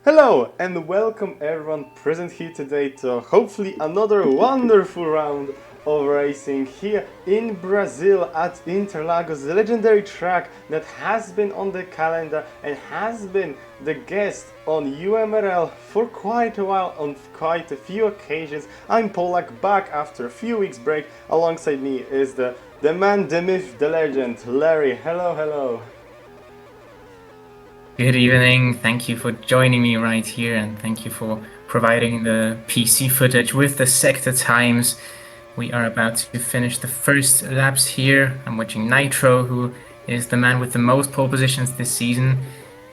Hello and welcome everyone present here today to hopefully another wonderful round of racing here in Brazil at Interlagos, the legendary track that has been on the calendar and has been the guest on UMRL for quite a while on quite a few occasions. I'm Polak, back after a few weeks break. Alongside me is the man, the myth, the legend, Larry. Hello. Good evening, thank you for joining me right here and thank you for providing the PC footage with the sector times. We are about to finish the first laps here. I'm watching Nitro, who is the man with the most pole positions this season.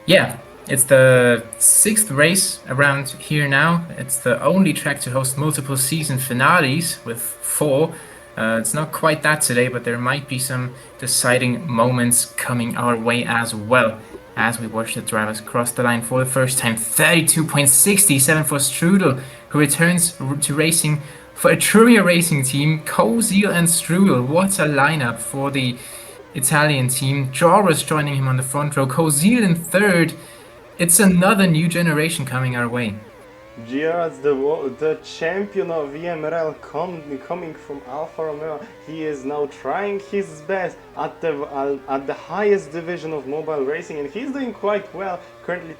Yeah, it's the 6th race around here now. It's the only track to host multiple season finales with 4. It's not quite that today, but there might be some deciding moments coming our way as well. As we watch the drivers cross the line for the first time, 32.67 for Strudl, who returns to racing for Etruria Racing Team. Kozeeel and Strudl, what a lineup for the Italian team. Joris joining him on the front row, Kozeeel in third. It's another new generation coming our way. Giras, the champion of UMRL coming from Alfa Romeo, he is now trying his best at the highest division of mobile racing, and he's doing quite well. Currently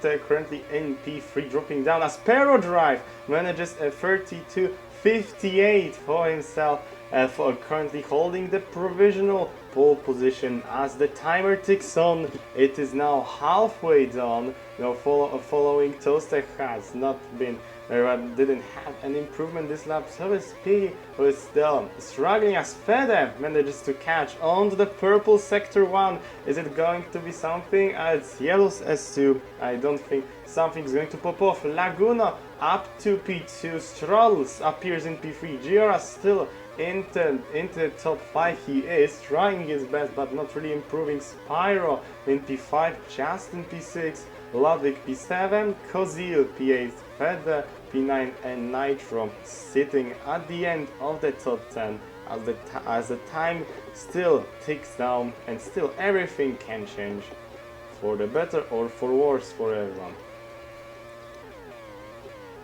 in P3, dropping down as Perodrive manages a 32.58 for himself, for currently holding the provisional pole position. As the timer ticks on, it is now halfway done. Following Toaster has not been didn't have an improvement this lap, so SP who is still struggling as Fede manages to catch on to the purple sector 1. Is it going to be something? It's yellow's S2. I don't think something's going to pop off. Laguno up to P2. Strudl appears in P3. Gira still into top 5. He is trying his best but not really improving. Spyro in P5, just in P6. Ludwig P7, Kozeeel P8, Fede P9 and Nitro sitting at the end of the top 10 as the time still ticks down, and still everything can change for the better or for worse for everyone.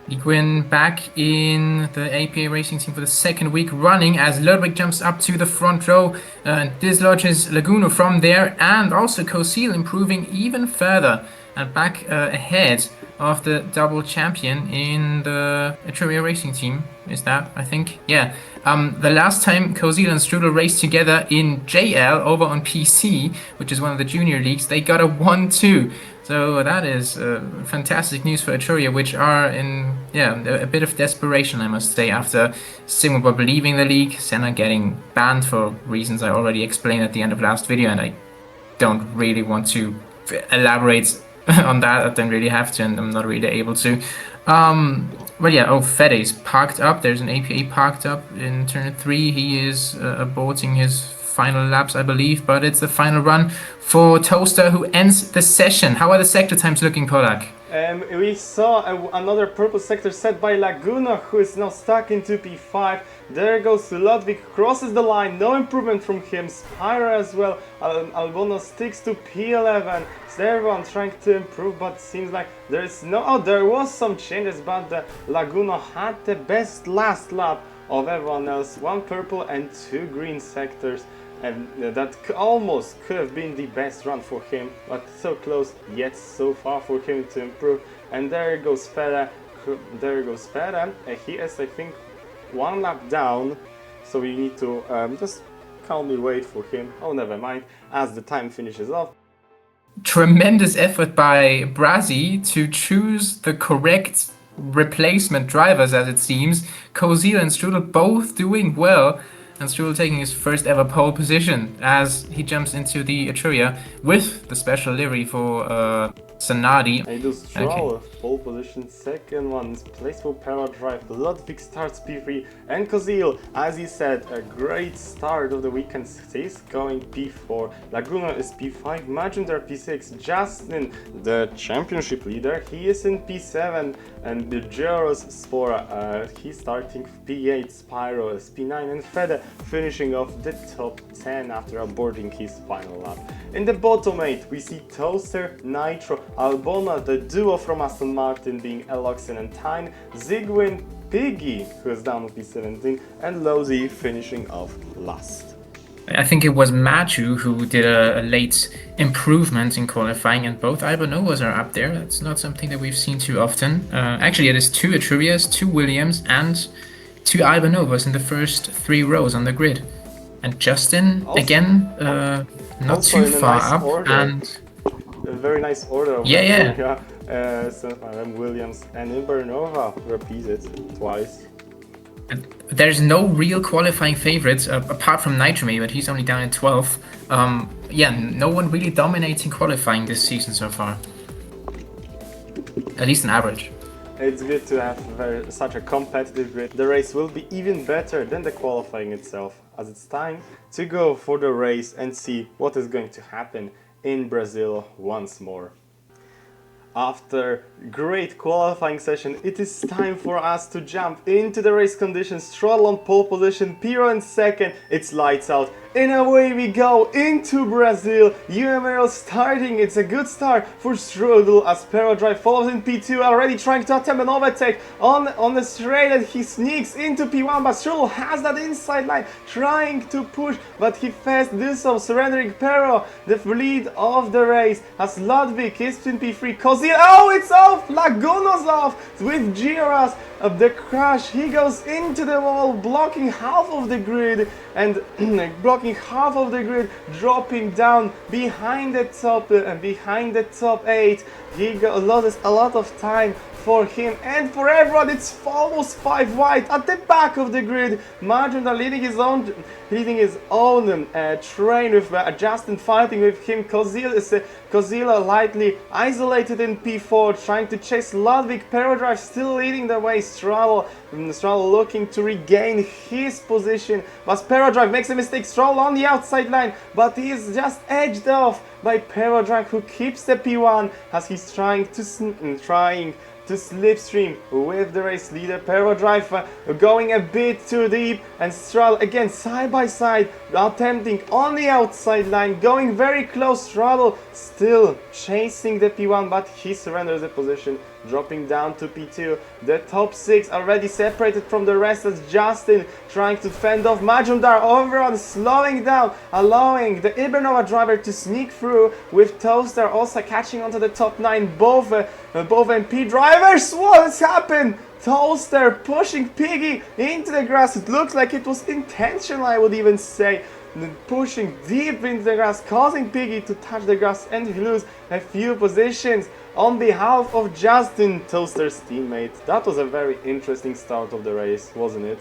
Gwyn back in the APA Racing Team for the second week running as Ludwig jumps up to the front row and dislodges Laguno from there, and also Kozeeel improving even further and back ahead of the double champion in the Etruria Racing Team. Is that, I think? Yeah. The last time Kozeeel and Strudl raced together in JL over on PC, which is one of the junior leagues, they got a 1-2. So that is fantastic news for Etruria, which are in a bit of desperation, I must say, after Simulbob leaving the league, Senna getting banned for reasons I already explained at the end of last video, and I don't really want to elaborate on that. I don't really have to, and I'm not really able to. But yeah, Fede's parked up. There's an APA parked up in turn 3. He is aborting his final laps, I believe, but it's the final run for Toaster, who ends the session. How are the sector times looking, Polak? We saw another purple sector set by Laguno, who is now stuck into P5. There goes Ludwig, crosses the line, no improvement from him. Spyro as well. Albono sticks to P11. So everyone trying to improve, but seems like there is no. Oh, there was some changes, but Laguno had the best last lap of everyone else. 1 purple and 2 green sectors. And that almost could have been the best run for him, but so close yet so far for him to improve. And there goes Fede. He is, I think, 1 lap down, so we need to just calmly wait for him. Oh, never mind, as the time finishes off. Tremendous effort by Brazzy to choose the correct replacement drivers, as it seems. Kozeeel and Strudl both doing well, and Strudl taking his first ever pole position as he jumps into the Etruria with the special livery for Sanadi. I do Strudl, pole position, second one is placed for Perodrive. Ludwig starts P3, and Kozeeel, as he said, a great start of the weekend. He's going P4. Laguno is P5, Magender P6, Justin, the championship leader, he is in P7, and the Joros Spora, he's starting P8, Spyro is P9, and Fede finishing off the top 10 after aborting his final lap. In the bottom 8, we see Toaster, Nitro, Albona, the duo from Aston Martin being Eloxin and Tyne, Zygwin, Piggy, who is down with P17, and Losey finishing off last. I think it was Maju who did a late improvement in qualifying, and both Albonovas are up there. That's not something that we've seen too often. Actually, it is 2 Etrurias, 2 Williams, and 2 Albonovas in the first 3 rows on the grid. And Justin, also, again, not too far nice up, order. and a very nice order. Yeah. So Williams and Imbernova repeated twice. And there's no real qualifying favorites apart from Nitro, but he's only down in 12th. Yeah, no one really dominating qualifying this season so far. At least an average. It's good to have such a competitive grid. The race will be even better than the qualifying itself, as it's time to go for the race and see what is going to happen in Brazil once more. After great qualifying session, it is time for us to jump into the race conditions. Strudl on pole position, Piro in second, it's lights out. And away we go into Brazil. UMRL starting, it's a good start for Strudl as Perodrive follows in P2, already trying to attempt an overtake on the straight, and he sneaks into P1, but Strudl has that inside line, trying to push, but he fails to do so, surrendering Pero the lead of the race as Ludwig is in P3. Kozeeel, oh, it's off! Laguno's off with Giras. The crash, he goes into the wall, blocking half of the grid, and dropping down behind the top 8. He loses a lot of time for him and for everyone. It's almost 5 wide at the back of the grid. Margin leading his own train with Justin fighting with him. Kozeeel lightly isolated in P4, trying to chase Ludwig. Perodrive still leading the way. Strudl looking to regain his position, but Perodrive makes a mistake. Strudl on the outside line, but he is just edged off by Perodrive, who keeps the P1 as he's trying to slipstream with the race leader. Perodrive going a bit too deep, and Strudl again side by side, attempting on the outside line, going very close. Strudl still chasing the P1, but he surrenders the position, dropping down to P2. The top 6 already separated from the rest as Justin trying to fend off Majumdar. Overall slowing down, allowing the Ibernova driver to sneak through, with Toaster also catching onto the top 9. Both MP drivers, what has happened? Toaster pushing Piggy into the grass. It looks like it was intentional, I would even say. Pushing deep into the grass, causing Piggy to touch the grass and lose a few positions on behalf of Justin, Toaster's teammate. That was a very interesting start of the race, wasn't it?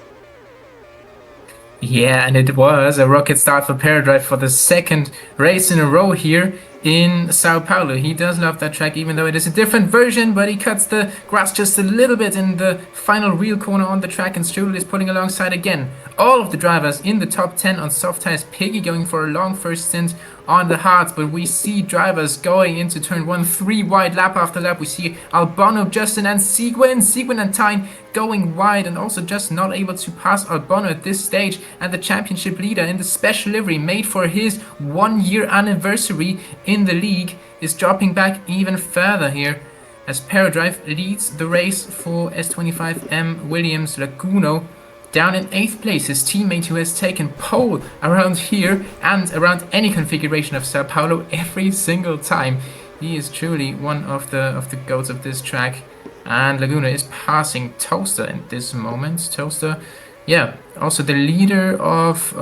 Yeah, and it was a rocket start for Perodrive for the second race in a row here in Sao Paulo. He does love that track, even though it is a different version, but he cuts the grass just a little bit in the final real corner on the track, and Strudl is pulling alongside again. All of the drivers in the top 10 on soft tires. Piggy going for a long first stint on the hards, but we see drivers going into turn 1 3 wide lap after lap. We see Albano, Justin, and Zygwin and Tyne going wide, and also just not able to pass Albano at this stage. And the championship leader in the special livery made for his 1-year anniversary in the league is dropping back even further here as Perodrive leads the race for S25M Williams. Laguno down in 8th place, his teammate who has taken pole around here and around any configuration of Sao Paulo every single time. He is truly one of the goats of this track. And Laguno is passing Toaster in this moment. Toaster, yeah, also the leader of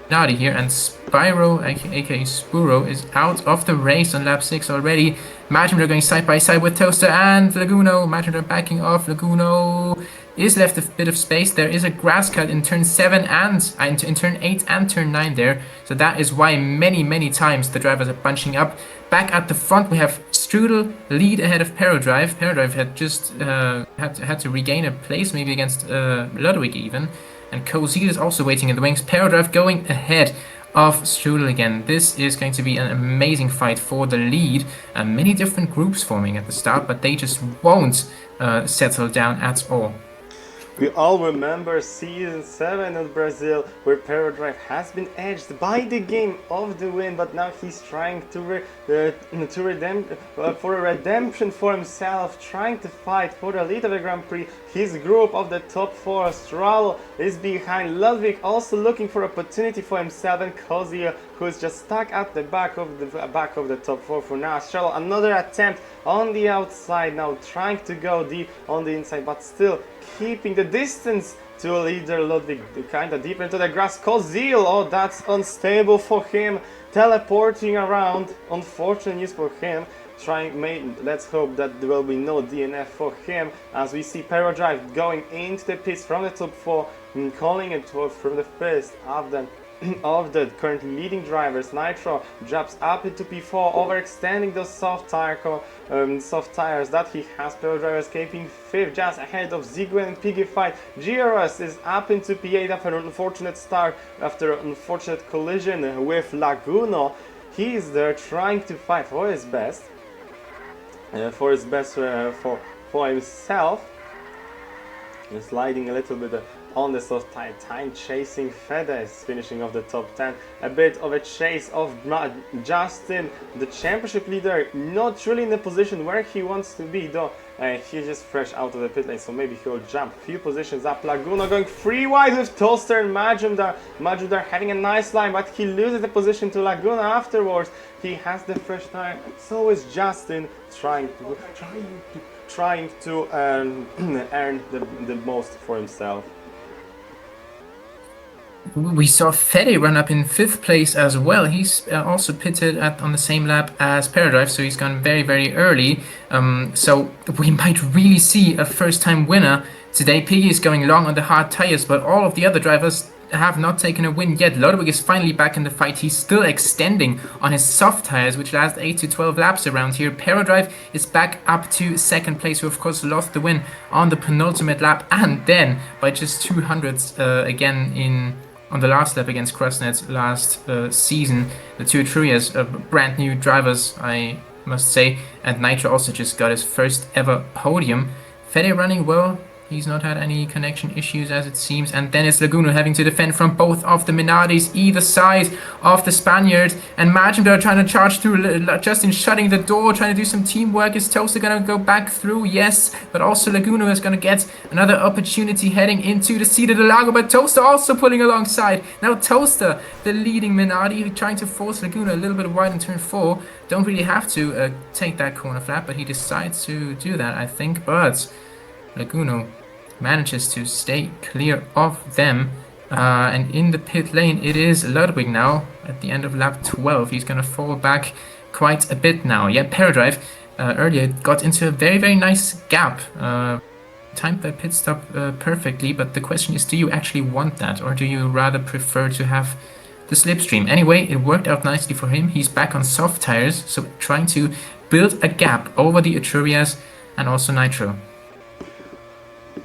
Nadi here, and Spyro, aka Spuro, is out of the race on lap 6 already. Majumdar going side by side with Toaster and Laguno. Majumdar backing off. Laguno is left a bit of space. There is a grass cut in turn 7 and in turn 8 and turn 9 there. So that is why many times the drivers are bunching up. Back at the front we have Strudl lead ahead of Perodrive. Perodrive had just had to regain a place, maybe against Ludwig even. And Kozeeel is also waiting in the wings. Perodrive going ahead of Strudl again. This is going to be an amazing fight for the lead. Many different groups forming at the start, but they just won't settle down at all. We all remember season 7 in Brazil, where Perodrive has been edged by the game of the win, but now he's trying for a redemption for himself, trying to fight for the lead of the Grand Prix. His group of the top 4, Strudl is behind Ludwig, also looking for opportunity for himself, and Kozeeel, who is just stuck at the back of the top 4 for now. Strudl, another attempt on the outside now, trying to go deep on the inside, but still keeping the distance to leader Ludwig kind of deeper into the grass. Kozeeel, oh, that's unstable for him, teleporting around. Unfortunate news for him. Let's hope that there will be no DNF for him, as we see Perodrive going into the pits from the top 4, calling it from the first of the currently leading drivers. Nitro drops up into P4, overextending those soft tires that he has. Perodrive escaping 5th, just ahead of Ziegler and Piggy fight. GRS is up into P8 after an unfortunate start, after an unfortunate collision with Laguno. He is there trying to fight for his best, for himself. Sliding a little bit on the soft tire, time chasing Fedez, finishing off the top 10. A bit of a chase of Justin, the championship leader, not really in the position where he wants to be, though. He's just fresh out of the pit lane, so maybe he'll jump a few positions up. Laguno going free wide with Toaster and Majumdar. Majumdar having a nice line, but he loses the position to Laguno afterwards. He has the fresh tire, so is Justin trying to earn the most for himself. We saw Fede run up in 5th place as well. He's also pitted on the same lap as Perodrive, so he's gone very, very early. So we might really see a first-time winner today. Piggy is going long on the hard tires, but all of the other drivers have not taken a win yet. Ludwig is finally back in the fight. He's still extending on his soft tires, which last 8 to 12 laps around here. Perodrive is back up to 2nd place, who of course lost the win on the penultimate lap, and then by just 200ths again on the last lap against Krasnets last season. The two Etrurias, brand new drivers, I must say, and Nitro also just got his first ever podium. Fede running well. He's not had any connection issues as it seems. And then it's Laguno having to defend from both of the Minardis, either side of the Spaniard. And Majumdar trying to charge through, Justin shutting the door, trying to do some teamwork. Is Toaster going to go back through? Yes. But also Laguno is going to get another opportunity heading into the seat of the Lago. But Toaster also pulling alongside. Now Toaster, the leading Minardi, trying to force Laguno a little bit wide in turn 4. Don't really have to take that corner flat, but he decides to do that, I think. But Laguno manages to stay clear of them, and in the pit lane it is Ludwig now at the end of lap 12. He's gonna fall back quite a bit now. Yeah, Perodrive earlier got into a very, very nice gap, timed that pit stop perfectly, but the question is, do you actually want that, or do you rather prefer to have the slipstream? Anyway, it worked out nicely for him. He's back on soft tires, so trying to build a gap over the Etrurias and also Nitro.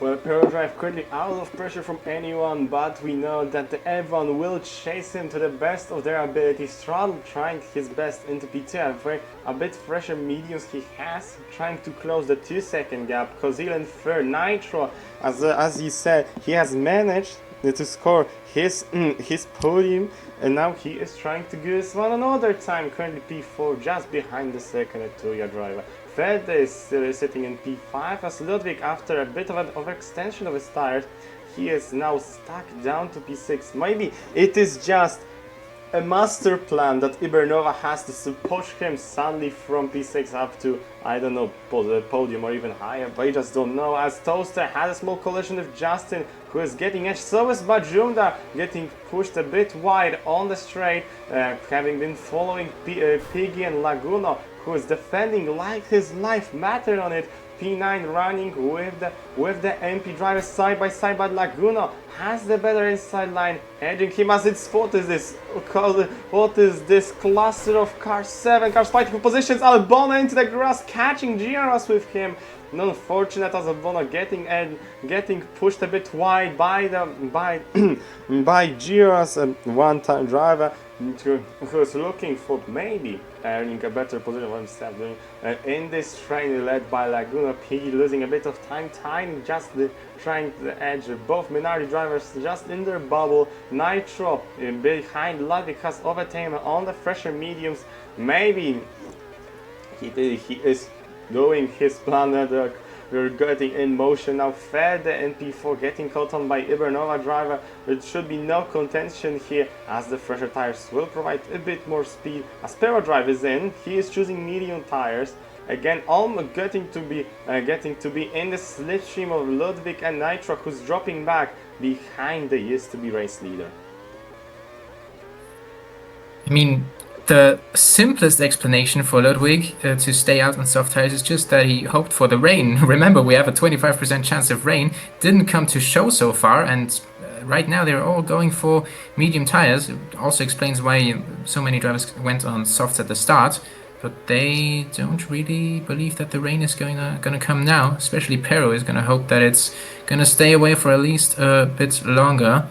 Well, Perodrive currently out of pressure from anyone, but we know that everyone will chase him to the best of their ability. Strudl trying his best into P2, a bit fresher mediums he has, trying to close the 2-second gap. Kozeeel and third. Nitro, as he said, he has managed to score his podium, and now he is trying to do this one another time. Currently P4, just behind the second Etruria driver. Fede is still sitting in P5 as Ludwig, after a bit of an overextension of his tires, he is now stuck down to P6. Maybe it is just a master plan that Ibernova has to push him suddenly from P6 up to, I don't know, podium or even higher, but I just don't know, as Toaster has a small collision with Justin, who is getting edged. So is Majumdar getting pushed a bit wide on the straight, having been following Piggy and Laguno, who is defending like his life mattered on it. P9 running with the MP driver side by side, but Laguno has the better inside line, edging him as it's, what is this cluster of cars, 7 cars fighting for positions. Albona into the grass, catching GRS with him. Unfortunate as Albona getting pushed a bit wide by GRS, one-time driver. who's looking for maybe earning a better position for himself in this train led by Laguno. He losing a bit of time just trying to edge both Minardi drivers just in their bubble. Nitro behind Ludwig has overtaken on the fresher mediums. Maybe he is doing his plan that we're getting in motion now. Fede and P4 getting caught on by Ibernova driver. There should be no contention here as the fresher tires will provide a bit more speed. As Perodrive is in, he is choosing medium tires. Again, almost getting to be in the slipstream of Ludwig and Nitro, who's dropping back behind the used to be race leader. I mean, the simplest explanation for Ludwig to stay out on soft tires is just that he hoped for the rain. Remember, we have a 25% chance of rain. Didn't come to show so far, and right now they're all going for medium tires. It also explains why so many drivers went on softs at the start, but they don't really believe that the rain is gonna come now. Especially Pero is gonna hope that it's gonna stay away for at least a bit longer.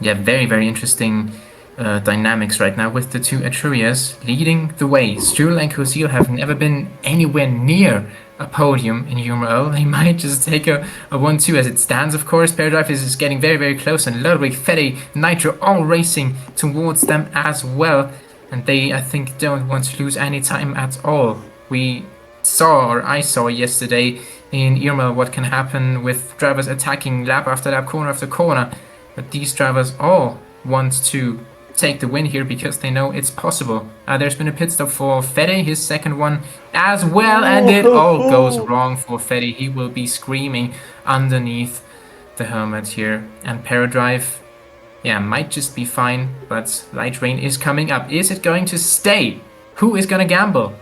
Yeah, very, very interesting dynamics right now with the two Etrurias leading the way. Strudl and Kozeeel have never been anywhere near a podium in UMRL. They might just take a 1-2 as it stands, of course. Perodrive is getting very, very close, and Ludwig, Fede, Nitro all racing towards them as well. And they, I think, don't want to lose any time at all. We saw, or I saw yesterday in UMRL what can happen with drivers attacking lap after lap, corner after corner. But these drivers all want to take the win here because they know it's possible. There's been a pit stop for Fede, his second one as well, and it all goes wrong for Fede. He will be screaming underneath the helmet here. And Perodrive, yeah, might just be fine, but light rain is coming up. Is it going to stay? Who is gonna gamble?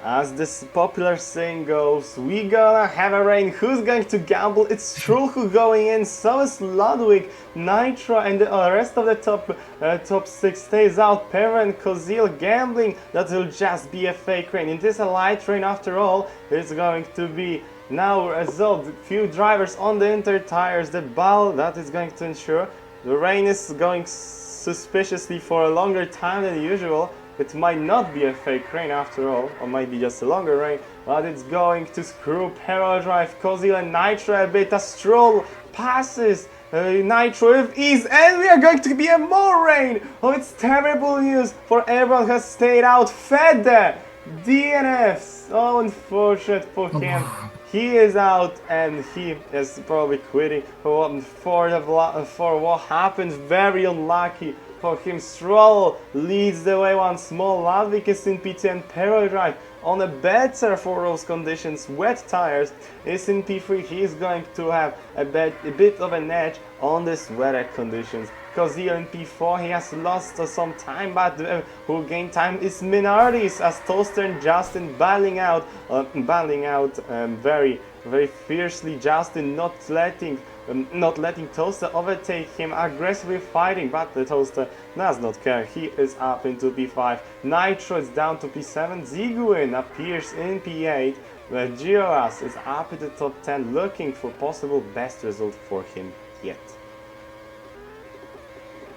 As this popular saying goes, we gonna have a rain. Who's going to gamble? It's Strudl who going in, so is Ludwig, Nitro, and the rest of the top 6 stays out. Pero and Kozeeel gambling that will just be a fake rain. It is a light rain after all. It's going to be now a result. Few drivers on the inter tires. The ball that is going to ensure the rain is going suspiciously for a longer time than usual. It might not be a fake rain after all, or might be just a longer rain, but it's going to screw Perodrive, Kozeeel and Nitro a bit. As Strudl passes Nitro with ease, and we are going to be a more rain! Oh, it's terrible news for everyone who has stayed out. Fede, DNFs, oh, unfortunate for him. He is out and he is probably quitting for what happened. Very unlucky for him. Strudl leads the way once more. Ludwig is in P2 and Perodrive on a better for those conditions. Wet tires is in P3. He is going to have a bit of an edge on this weather conditions. Kozeeel in P4, he has lost some time, but who gained time is Minardis as Toaster and Justin battling out very, very fiercely. Justin not letting Toaster overtake him, aggressively fighting, but the Toaster does not care. He is up into P5. Nitro is down to P7. Ziguin appears in P8. Gioas is up in the top 10, looking for possible best result for him yet.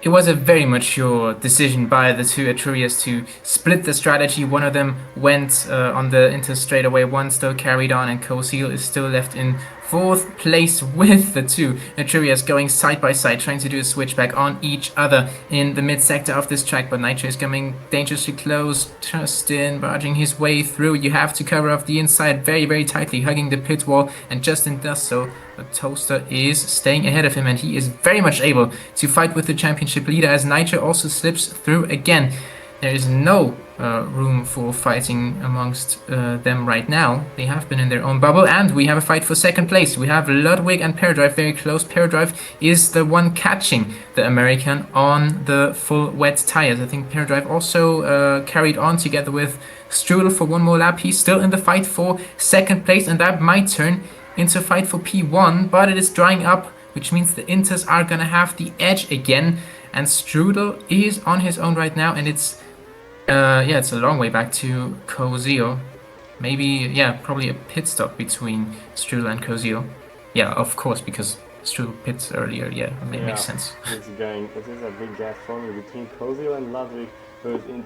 It was a very mature decision by the two Etrurias to split the strategy. One of them went on the inter straightaway, one still carried on, and Kozeeel is still left in 4th place with the two Etrurias going side by side, trying to do a switchback on each other in the mid sector of this track. But Nitro is coming dangerously close, Justin barging his way through. You have to cover off the inside very, very tightly, hugging the pit wall, and Justin does so. But Toaster is staying ahead of him, and he is very much able to fight with the championship leader as Nitro also slips through again. There is no room for fighting amongst them right now. They have been in their own bubble, and we have a fight for second place. We have Ludwig and Perodrive very close. Perodrive is the one catching the American on the full wet tires. I think Perodrive also carried on together with Strudl for one more lap. He's still in the fight for second place, and that might turn into a fight for P1, but it is drying up, which means the Inters are gonna have the edge again, and Strudl is on his own right now, and it's a long way back to Kozeeel. Maybe, probably a pit stop between Strudl and Kozeeel. Yeah, of course, because Strudl pits earlier. Yeah, makes sense. It is a big gap forming between Kozeeel and Ludwig, between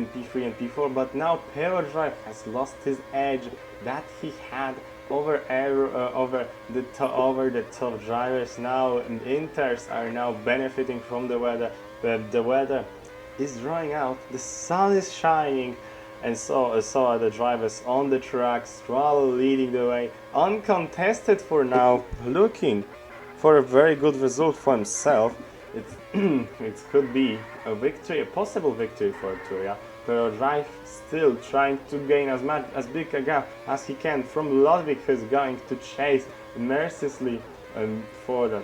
P3 and P4, but now Perodrive has lost his edge that he had over the top drivers. Now Inters are now benefiting from the weather. The weather is drying out, the sun is shining, and so are the drivers on the track. Strudl leading the way, uncontested for now, looking for a very good result for himself. It could be a victory, a possible victory for Etruria. Perodrive still trying to gain as big a gap as he can from Ludwig, who's going to chase mercilessly for the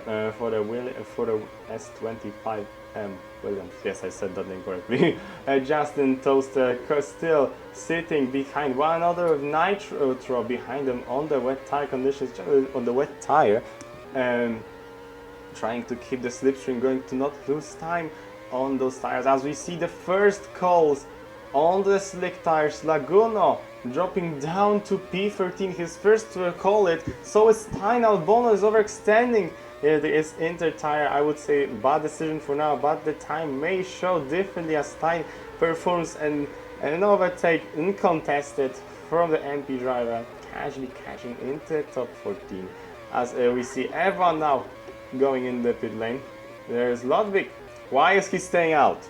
S25 Williams. Yes, I said that incorrectly. Justin Toaster still sitting behind one another with Nitro behind them on the wet tire conditions, on the wet tire, trying to keep the slipstream going to not lose time on those tires. As we see the first calls on the slick tires, Laguno dropping down to P13, his first call it, so it's Stein Albono is overextending his inter tire. I would say bad decision for now, but the time may show differently as Stein performs an overtake uncontested from the MP driver, casually catching into top 14. As we see everyone now going in the pit lane. There's Ludwig. Why is he staying out?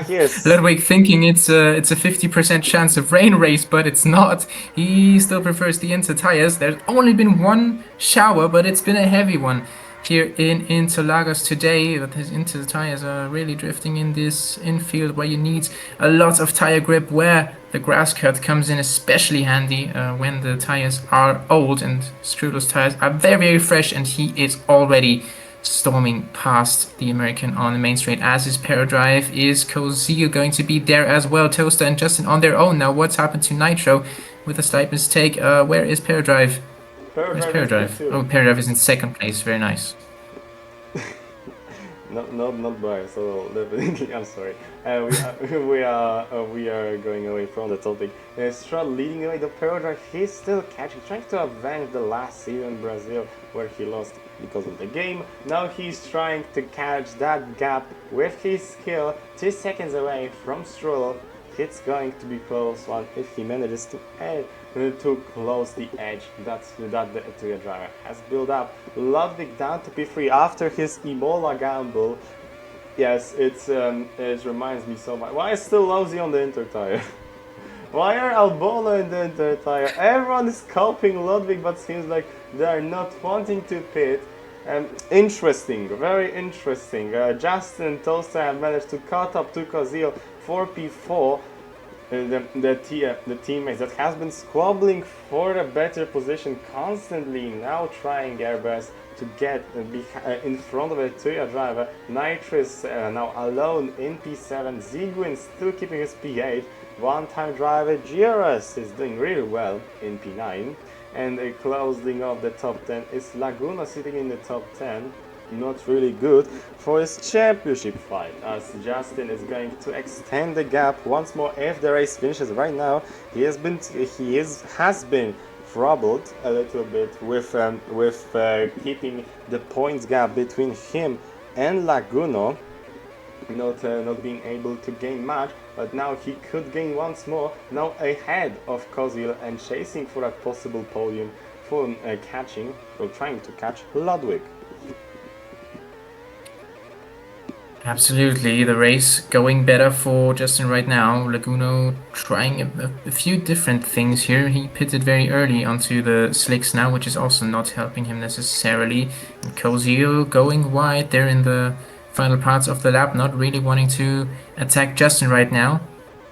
Yes. Ludwig thinking it's a 50% chance of rain race, but it's not. He still prefers the Inter tires. There's only been one shower, but it's been a heavy one here in Interlagos today. But his Inter tires are really drifting in this infield where you need a lot of tire grip, where the grass cut comes in especially handy when the tires are old, and Strudl's tires are very, very fresh, and he is already storming past the American on the main straight, as is Perodrive. Is Kozeeel going to be there as well? Toaster and Justin on their own now. What's happened to Nitro with a slight mistake? Where is Perodrive? Where's Perodrive? Oh, Perodrive is in second place. Very nice. Not by, so definitely I'm sorry. We are going away from the topic. Strudl leading away the Perodrive. He's still catching, trying to avenge the last season in Brazil where he lost because of the game. Now he's trying to catch that gap with his skill, 2 seconds away from Strudl. It's going to be close one if he manages to close the edge that the Etruria driver has built up. Ludwig down to P3 after his Ebola gamble. Yes, it reminds me so much. Why is still Lousy on the Inter tire? Why are Albono in the Inter tire? Everyone is copying Ludwig, but seems like they are not wanting to pit. Interesting, very interesting. Justin and Toaster have managed to cut up to Kozeeel for P4. The teammates that has been squabbling for a better position constantly, now trying their best to get in front of the Etruria driver. Nitro is now alone in P7. Ziguin still keeping his P8. One-time driver Giras is doing really well in P9. And closing off the top 10 is Laguno sitting in the top 10. Not really good for his championship fight, as Justin is going to extend the gap once more if the race finishes. Right now he has been troubled a little bit with keeping the points gap between him and Laguno, not being able to gain much, but now he could gain once more, now ahead of Kozeeel and chasing for a possible podium for trying to catch Ludwig. Absolutely, the race going better for Justin right now. Laguno trying a few different things here. He pitted very early onto the slicks now, which is also not helping him necessarily. And Kozeeel going wide there in the final parts of the lap, not really wanting to attack Justin right now.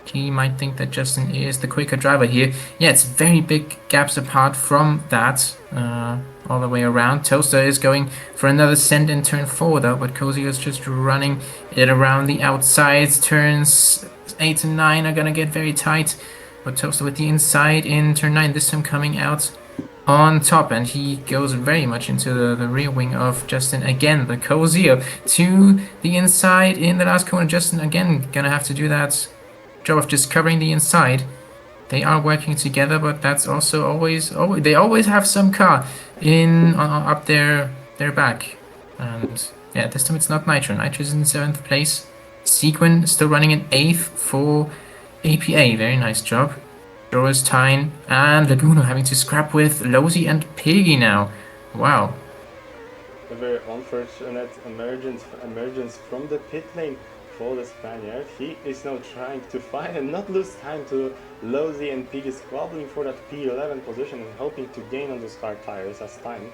He might think that Justin is the quicker driver here. Yeah, it's very big gaps apart from that. All the way around. Toaster is going for another send in turn 4 though, but Kozeeel is just running it around the outsides. Turns 8 and 9 are gonna get very tight, but Toaster with the inside in turn 9, this time coming out on top, and he goes very much into the rear wing of Justin again. But Kozeeel to the inside in the last corner. Justin again gonna have to do that job of just covering the inside. they are working together, but that's also always they always have some car in up their back. And yeah, this time it's not Nitro. Nitro is in 7th place. Sequin still running in 8th for APA. Very nice job. Joris, Tyne, and Laguno having to scrap with Lozy and Piggy now. Wow. A very unfortunate emergence from the pit lane for the Spaniard. He is now trying to fight and not lose time to Lozy and Piggy squabbling for that P11 position and hoping to gain on those hard tires as time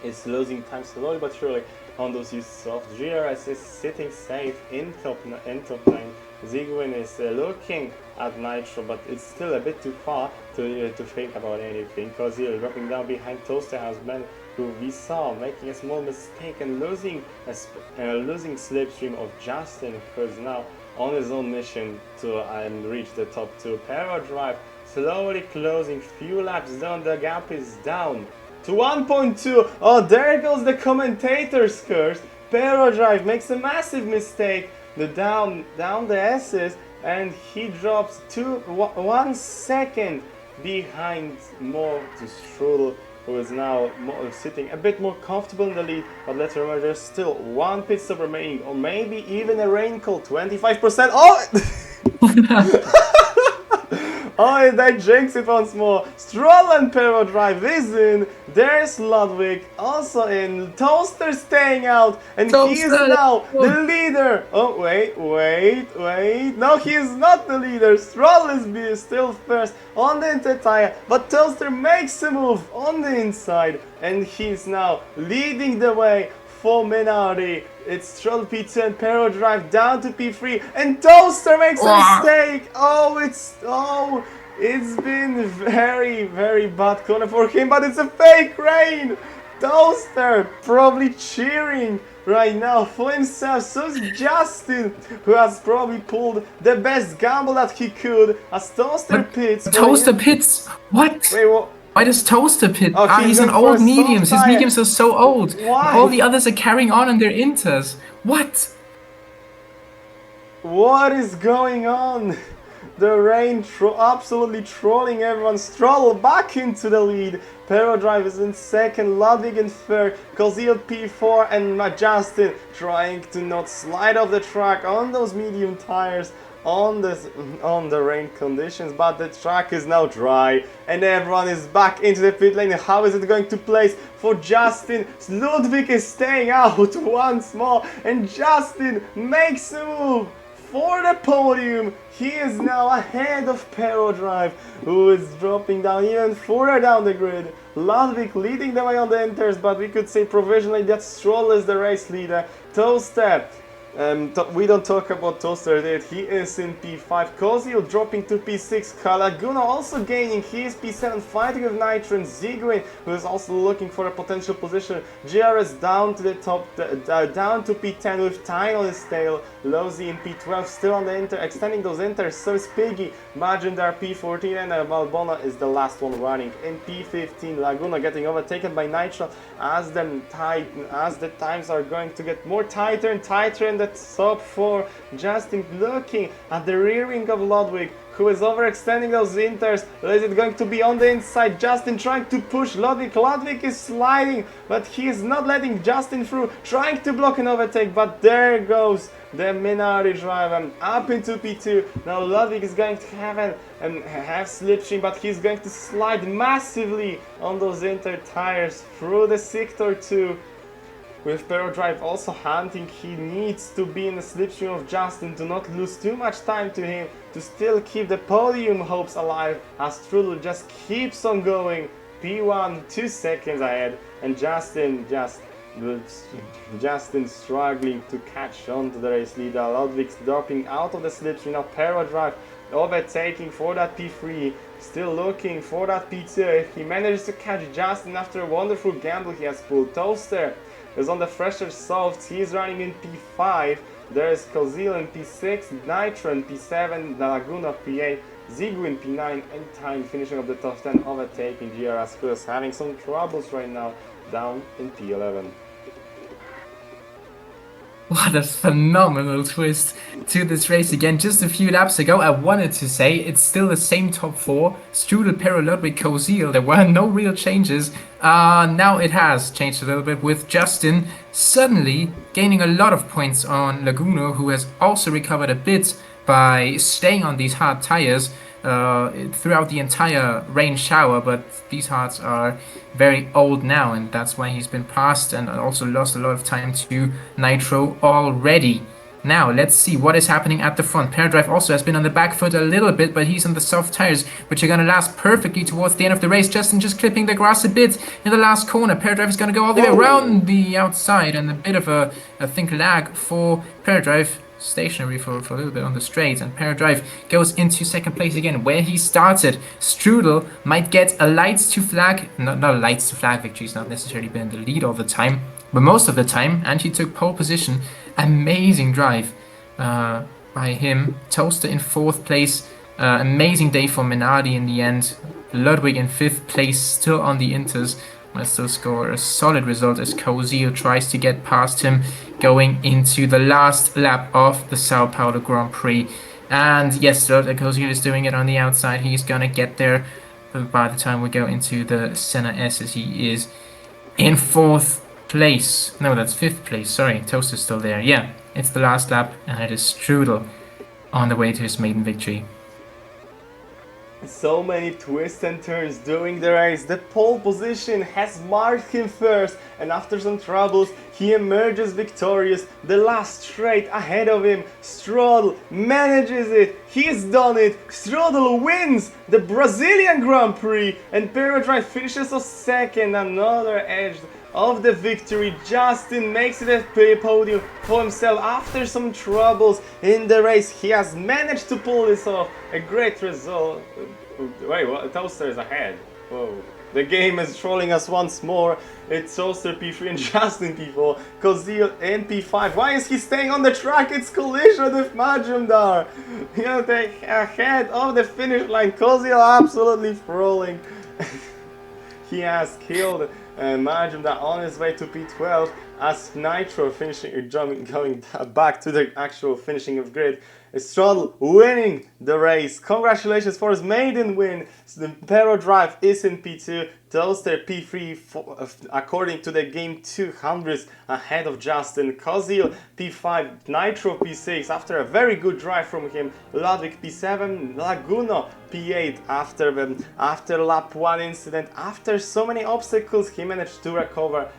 is losing time slowly but surely on those used soft. GRS is sitting safe in top 9. Zygwin is looking at Nitro, but it's still a bit too far to think about anything. Kozeeel dropping down behind Toaster Houseman, who we saw making a small mistake and losing slipstream of Justin, who is now on his own mission to reach the top 2. Perodrive slowly closing, few laps down, the gap is down to 1.2. Oh, there goes the commentator's curse. Perodrive makes a massive mistake. The down the S's, and he drops 1 second behind more to Strudl, who is now sitting a bit more comfortable in the lead. But let's remember, there's still 1 pit stop remaining, or maybe even a rain call. 25%. Oh! Oh, they jinx it once more. Strudl and Perodrive is in. There's Ludwig also in. Toaster staying out, and he is now the leader. Oh, wait. No, he is not the leader. Strudl is still first on the inter tire, but Toaster makes a move on the inside, and he's now leading the way for Minardi. It's Strudl P2 and Perodrive down to P3, and Toaster makes a mistake. It's been very bad corner for him, but it's a fake rain. Toaster probably cheering right now for himself. So is Justin, who has probably pulled the best gamble that he could as Toaster pits. Toaster pits? What? Wait, what? Why does Toaster pit? Oh, he's an old mediums. His mediums are so old. Why? All the others are carrying on in their inters. What? What is going on? The rain absolutely trolling everyone. Strudl back into the lead. Perodrive is in second, Ludwig in third, Kozeeel P4, and Justin trying to not slide off the track on those medium tires on the rain conditions, but the track is now dry and everyone is back into the pit lane. How is it going to place for Justin? Ludwig is staying out once more, and Justin makes a move for the podium. He is now ahead of Perodrive, who is dropping down even further down the grid. Ludwig leading the way on the enters, but we could say provisionally that Strudl is the race leader. Toaster, we don't talk about Toaster yet. He is in P5. Kozeeel dropping to P6. Laguno also gaining. He is P7, fighting with Nitro and Zygwin, who is also looking for a potential position. GRS down to the top, down to P10 with Tyne on his tail. Lozy in P12, still on the inter, extending those inters. So is Piggy. Majindar P14, and Valbona is the last one running in P15. Laguno getting overtaken by Nitro as the times are going to get more tighter and tighter in the top 4. Justin looking at the rear wing of Ludwig, who is overextending those inters. Is it going to be on the inside? Justin trying to push Ludwig. Ludwig is sliding, but he is not letting Justin through, trying to block an overtake, but there goes the Minardi driver up into P2. Now Ludwig is going to have slipstream, but he's going to slide massively on those inter tires through the sector 2. With Perodrive also hunting, he needs to be in the slipstream of Justin to not lose too much time to him, to still keep the podium hopes alive, as Strudl just keeps on going. P1 2 seconds ahead, and Justin struggling to catch on to the race leader. Ludwig's dropping out of the slipstream. Now Perodrive overtaking for that P3, still looking for that P2. If he manages to catch Justin after a wonderful gamble he has pulled. Toaster is on the fresher softs. He's running in P5. There is Kozeeel in P6, Nitro in P7, Laguno P8, Zygwin P9, and Tyne finishing up the top 10, overtaking GRS, who is having some troubles right now, down in P11. What a phenomenal twist to this race again. Just a few laps ago, I wanted to say it's still the same top four. Strudel, Pero, Ludwig, Kozeeel. There were no real changes. Now it has changed a little bit with Justin suddenly gaining a lot of points on Laguno, who has also recovered a bit by staying on these hard tires throughout the entire rain shower, but these hards are very old now, and that's why he's been passed and also lost a lot of time to Nitro already. Now, let's see what is happening at the front. Perodrive also has been on the back foot a little bit, but he's on the soft tires, which are going to last perfectly towards the end of the race. Justin just clipping the grass a bit in the last corner. Perodrive is going to go all the way around the outside, and a bit of a I think, lag for Perodrive. Stationary for a little bit on the straight, and Perodrive goes into second place again where he started. Strudel might get a lights to flag, not a lights to flag victory. He's not necessarily been in the lead all the time, but most of the time, and he took pole position. Amazing drive by him. Toaster in fourth place. Amazing day for Minardi in the end. Ludwig in fifth place, still on the Inters. Might still score a solid result as Kozeeel tries to get past him going into the last lap of the Sao Paulo Grand Prix. And yes, Kozeeel is doing it on the outside. He's gonna get there by the time we go into the Senna S, as he is in fourth place. No, that's fifth place. Sorry, Toaster's still there. Yeah, it's the last lap, and it is Strudel on the way to his maiden victory. So many twists and turns during the race. The pole position has marked him first, and after some troubles he emerges victorious. The last straight ahead of him, Strudel manages it. He's done it. Strudel wins the Brazilian Grand Prix, and Perodrive finishes a second. Another edge of the victory. Justin makes it a podium for himself after some troubles in the race. He has managed to pull this off. A great result. Wait, what? Toaster is ahead. Whoa. The game is trolling us once more. It's Toaster P3 and Justin P4. Kozeeel in P5. Why is he staying on the track? It's collision with Majumdar. You know, they're ahead of the finish line. Kozeeel absolutely trolling. He has killed Majumdar on his way to P12 as Nitro going back to the actual finishing of grid. Strudel winning the race. Congratulations for his maiden win. The Perodrive is in P2. Toaster P3 according to the game 200s ahead of Justin. Kozeeel P5, Nitro P6 after a very good drive from him. Ludwig P7, Laguno P8 after lap 1 incident. After so many obstacles he managed to recover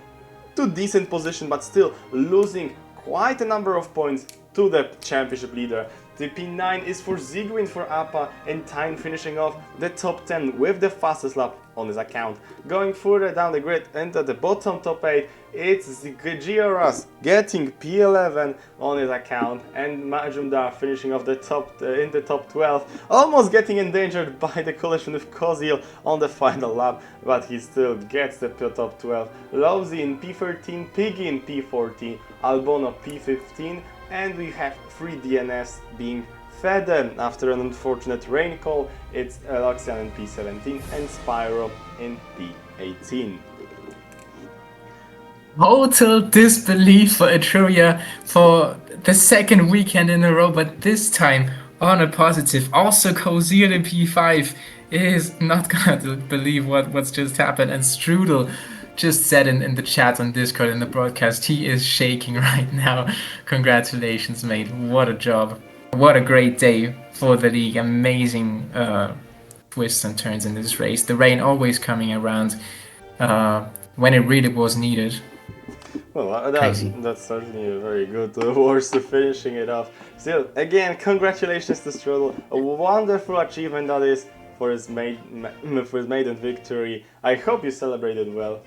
to decent position, but still losing quite a number of points to the championship leader. The P9 is for Zygwin for APA, and time finishing off the top 10 with the fastest lap on his account. Going further down the grid into the bottom top 8, it's Gioras getting P11 on his account, and Majumdar finishing off the top in the top 12, almost getting endangered by the collision with Kozeeel on the final lap, but he still gets the top 12. Lovesy in P13, Piggy in P14, Albono P15, and we have 3 DNS being fed after an unfortunate rain call. It's Aloxian in P17 and Spyro in P18. Total disbelief for Etruria for the second weekend in a row, but this time on a positive. Also, Kozeeel in P5 is not gonna believe what's just happened, and Strudel just said in the chat on Discord in the broadcast, he is shaking right now. Congratulations, mate. What a job. What a great day for the league. Amazing twists and turns in this race. The rain always coming around when it really was needed. Well, that's certainly a very good words to finishing it off. Still, again, congratulations to Strudel. A wonderful achievement that is for his maiden victory. I hope you celebrated well.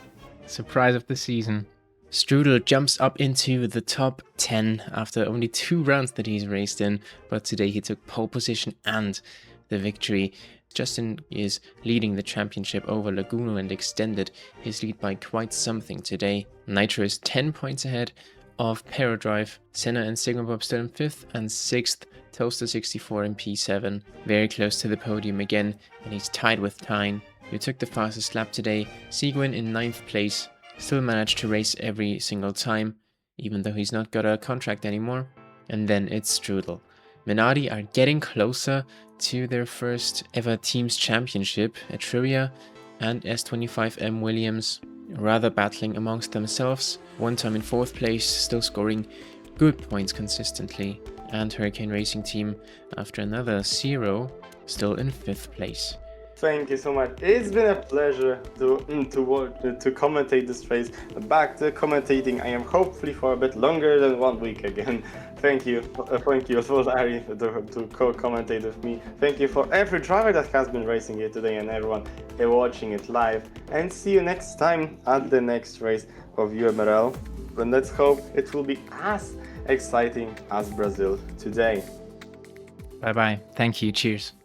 Surprise of the season. Strudel jumps up into the top 10 after only 2 rounds that he's raced in, but today he took pole position and the victory. Justin is leading the championship over Laguno and extended his lead by quite something today. Nitro is 10 points ahead of Perodrive. Senna and Sigma Bob still in 5th and 6th. Toaster 64 in P7. Very close to the podium again, and he's tied with Tyne, who took the fastest lap today. Sigwin in 9th place, still managed to race every single time. even though he's not got a contract anymore. And then it's Strudl. Minardi are getting closer to their first ever team's championship. Etruria and S25M Williams rather battling amongst themselves. One time in 4th place, still scoring good points consistently. And Hurricane Racing Team, after another 0, still in 5th place. Thank you so much. It's been a pleasure to commentate this race. Back to commentating, I am hopefully for a bit longer than 1 week again. Thank you for Larry to co-commentate with me. Thank you for every driver that has been racing here today and everyone watching it live. And see you next time at the next race of UMRL. And let's hope it will be as exciting as Brazil today. Bye bye. Thank you. Cheers.